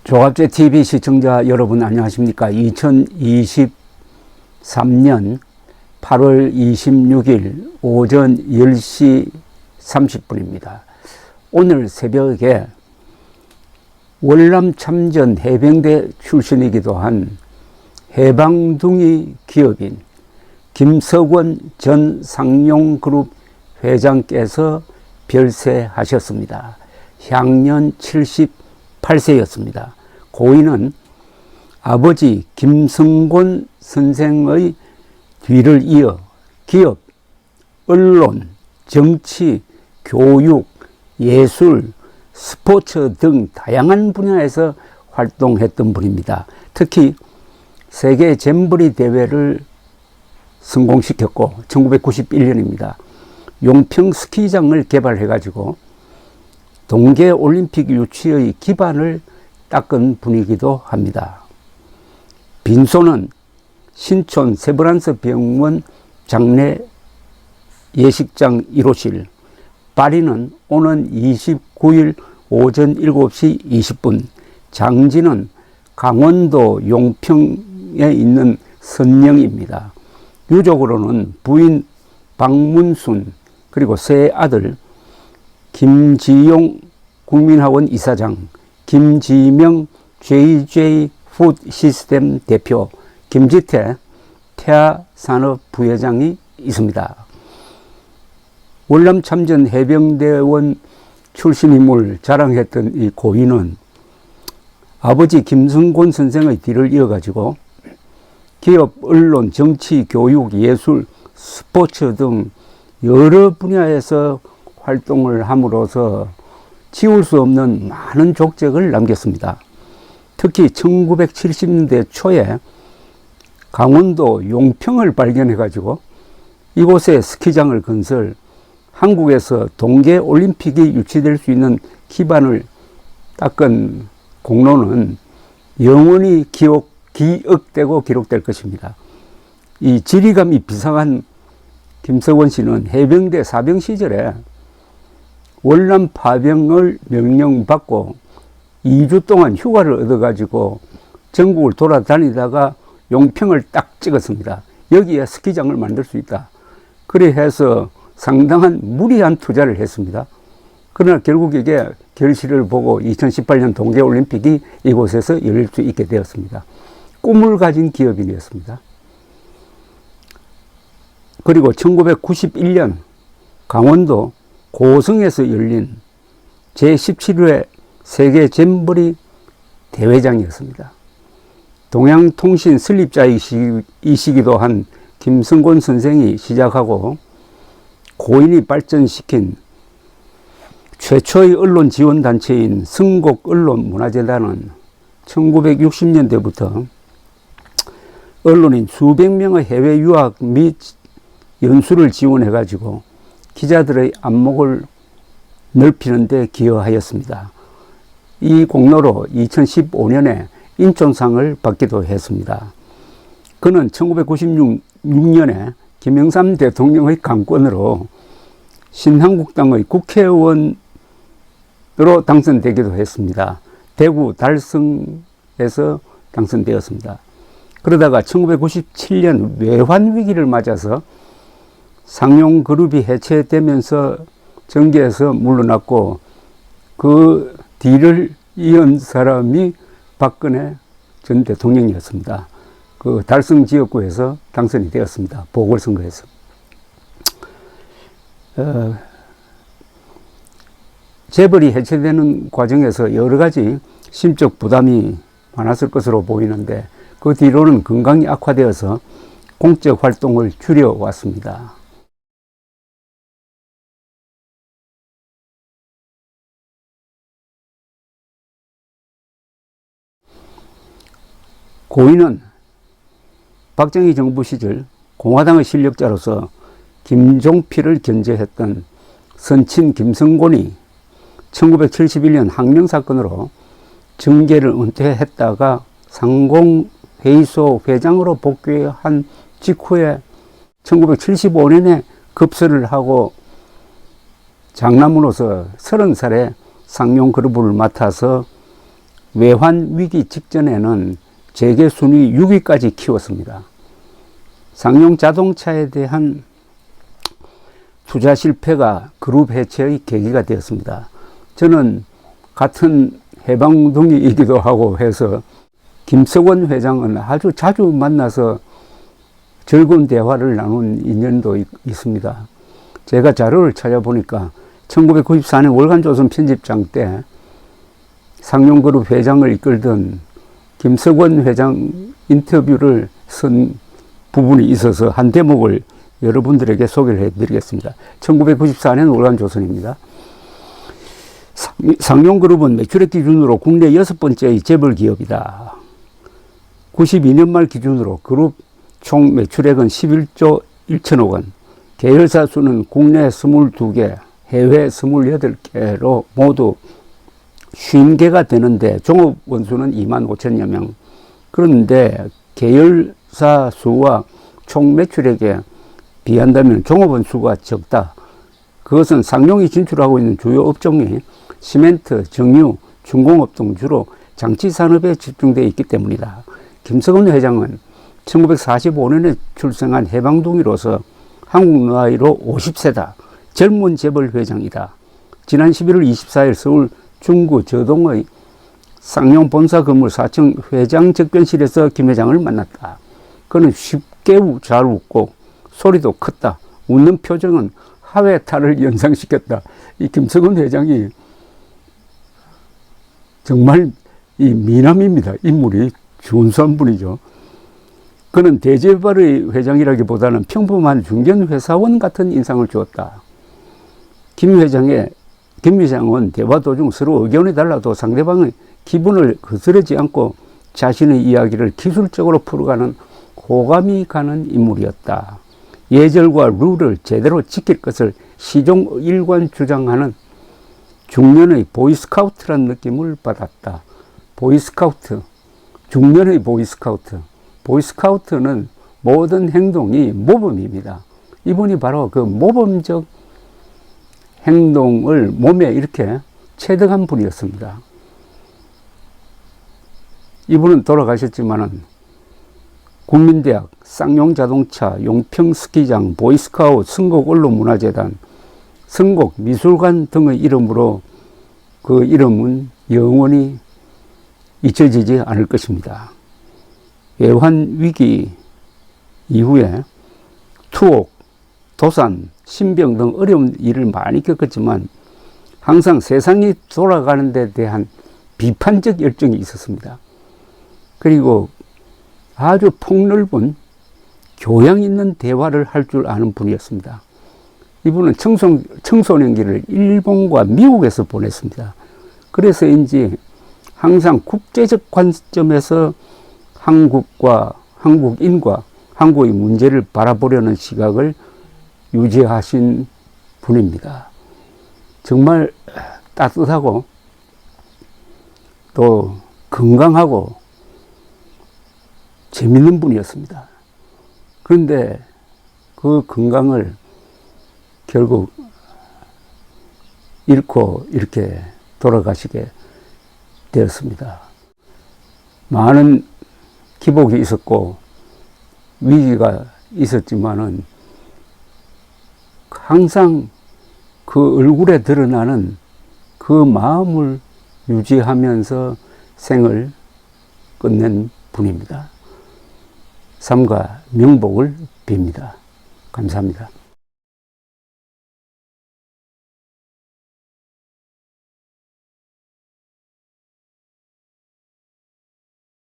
조갑제 TV 시청자 여러분 안녕하십니까? 2023년 8월 26일 오전 10시 30분입니다. 오늘 새벽에 월남 참전 해병대 출신이기도 한 해방둥이 기업인 김석원 전 상용그룹 회장께서 별세하셨습니다. 향년 78세였습니다. 고인은 아버지 김성곤 선생의 뒤를 이어 기업, 언론, 정치, 교육, 예술, 스포츠 등 다양한 분야에서 활동했던 분입니다. 특히 세계 잼버리 대회를 성공시켰고 1991년입니다. 용평 스키장을 개발해가지고 동계올림픽 유치의 기반을 닦은 분이기도 합니다. 빈소는 신촌 세브란스 병원 장례 예식장 1호실, 파리는 오는 29일 오전 7시 20분, 장지는 강원도 용평에 있는 선령입니다. 유족으로는 부인 박문순, 그리고 세 아들 김지용 국민학원 이사장, 김지명 JJ 푸드 시스템 대표, 김지태 태아산업 부회장이 있습니다. 월남 참전 해병대원 출신임을 자랑했던 이 고인은 아버지 김성곤 선생의 뒤를 이어가지고 기업, 언론, 정치, 교육, 예술, 스포츠 등 여러 분야에서 활동을 함으로써 지울 수 없는 많은 족적을 남겼습니다. 특히 1970년대 초에 강원도 용평을 발견해 가지고 이곳에 스키장을 건설, 한국에서 동계올림픽이 유치될 수 있는 기반을 닦은 공로는 영원히 기억되고 기록될 것입니다. 이 지리감이 비상한 김석원 씨는 해병대 사병 시절에 월남 파병을 명령받고 2주 동안 휴가를 얻어가지고 전국을 돌아다니다가 용평을 딱 찍었습니다. 여기에 스키장을 만들 수 있다. 그래 해서 상당한 무리한 투자를 했습니다. 그러나 결국 이게 결실을 보고 2018년 동계올림픽이 이곳에서 열릴 수 있게 되었습니다. 꿈을 가진 기업인이었습니다. 그리고 1991년 강원도 고성에서 열린 제17회 세계 잼버리 대회장이었습니다. 동양통신 설립자이시기도 한 김성곤 선생이 시작하고 고인이 발전시킨 최초의 언론 지원 단체인 성곡언론문화재단은 1960년대부터 언론인 수백 명의 해외 유학 및 연수를 지원해 가지고 기자들의 안목을 넓히는 데 기여하였습니다. 이 공로로 2015년에 인촌상을 받기도 했습니다. 그는 1996년에 김영삼 대통령의 강권으로 신한국당의 국회의원으로 당선되기도 했습니다. 대구 달성에서 당선되었습니다. 그러다가 1997년 외환위기를 맞아서 상용그룹이 해체되면서 정계에서 물러났고 그 뒤를 이은 사람이 박근혜 전 대통령이었습니다. 그 달성 지역구에서 당선이 되었습니다. 보궐선거에서. 재벌이 해체되는 과정에서 여러 가지 심적 부담이 많았을 것으로 보이는데 그 뒤로는 건강이 악화되어서 공적 활동을 줄여왔습니다. 고인은 박정희 정부 시절 공화당의 실력자로서 김종필을 견제했던 선친 김성곤이 1971년 항명사건으로 정계를 은퇴했다가 상공회의소 회장으로 복귀한 직후에 1975년에 급서를 하고 장남으로서 30살에 상용그룹을 맡아서 외환 위기 직전에는 재계 순위 6위까지 키웠습니다. 상용 자동차에 대한 투자 실패가 그룹 해체의 계기가 되었습니다. 저는 같은 해방둥이이기도 하고 해서 김석원 회장은 아주 자주 만나서 즐거운 대화를 나눈 인연도 있습니다. 제가 자료를 찾아보니까 1994년 월간조선 편집장 때 상용그룹 회장을 이끌던 김석원 회장 인터뷰를 쓴 부분이 있어서 한 대목을 여러분들에게 소개를 해드리겠습니다. 1994년 월간조선입니다. 상용그룹은 매출액 기준으로 국내 6번째의 재벌 기업이다. 92년 말 기준으로 그룹 총 매출액은 11조 1천억 원, 계열사 수는 국내 22개, 해외 28개로 모두 50개가 되는데 종업원 수는 2만 5천여 명. 그런데 계열사 수와 총 매출액에 비한다면 종업원 수가 적다. 그것은 상용이 진출하고 있는 주요 업종이 시멘트, 정유, 중공업 등 주로 장치산업에 집중되어 있기 때문이다. 김석원 회장은 1945년에 출생한 해방둥이로서 한국 나이로 50세다. 젊은 재벌 회장이다. 지난 11월 24일 서울 중구 저동의 상용 본사 건물 4층 회장 접견실에서 김 회장을 만났다. 그는 쉽게 잘 웃고 소리도 컸다. 웃는 표정은 하회탈을 연상시켰다. 이 김석원 회장이 정말 이 미남입니다. 인물이 준수한 분이죠. 그는 대재벌의 회장이라기보다는 평범한 중견 회사원 같은 인상을 주었다. 김 회장은 대화 도중 서로 의견이 달라도 상대방의 기분을 거스르지 않고 자신의 이야기를 기술적으로 풀어가는 호감이 가는 인물이었다. 예절과 룰을 제대로 지킬 것을 시종일관 주장하는 중년의 보이스카우트란 느낌을 받았다. 보이스카우트, 중년의 보이스카우트. 보이스카우트는 모든 행동이 모범입니다. 이분이 바로 그 모범적 행동을 몸에 이렇게 체득한 분이었습니다. 이분은 돌아가셨지만은 국민대학, 쌍용자동차, 용평스키장, 보이스카우트, 선곡언론문화재단, 선곡미술관 등의 이름으로 그 이름은 영원히 잊혀지지 않을 것입니다. 외환위기 이후에 투옥, 도산, 신병 등 어려운 일을 많이 겪었지만 항상 세상이 돌아가는 데 대한 비판적 열정이 있었습니다. 그리고 아주 폭넓은 교양 있는 대화를 할 줄 아는 분이었습니다. 이분은 청소년기를 일본과 미국에서 보냈습니다. 그래서인지 항상 국제적 관점에서 한국인과 한국의 문제를 바라보려는 시각을 유지하신 분입니다. 정말 따뜻하고 또 건강하고 재밌는 분이었습니다. 그런데 그 건강을 결국 잃고 이렇게 돌아가시게 되었습니다. 많은 기복이 있었고 위기가 있었지만은 항상 그 얼굴에 드러나는 그 마음을 유지하면서 생을 끝낸 분입니다. 삶과 명복을 빕니다. 감사합니다.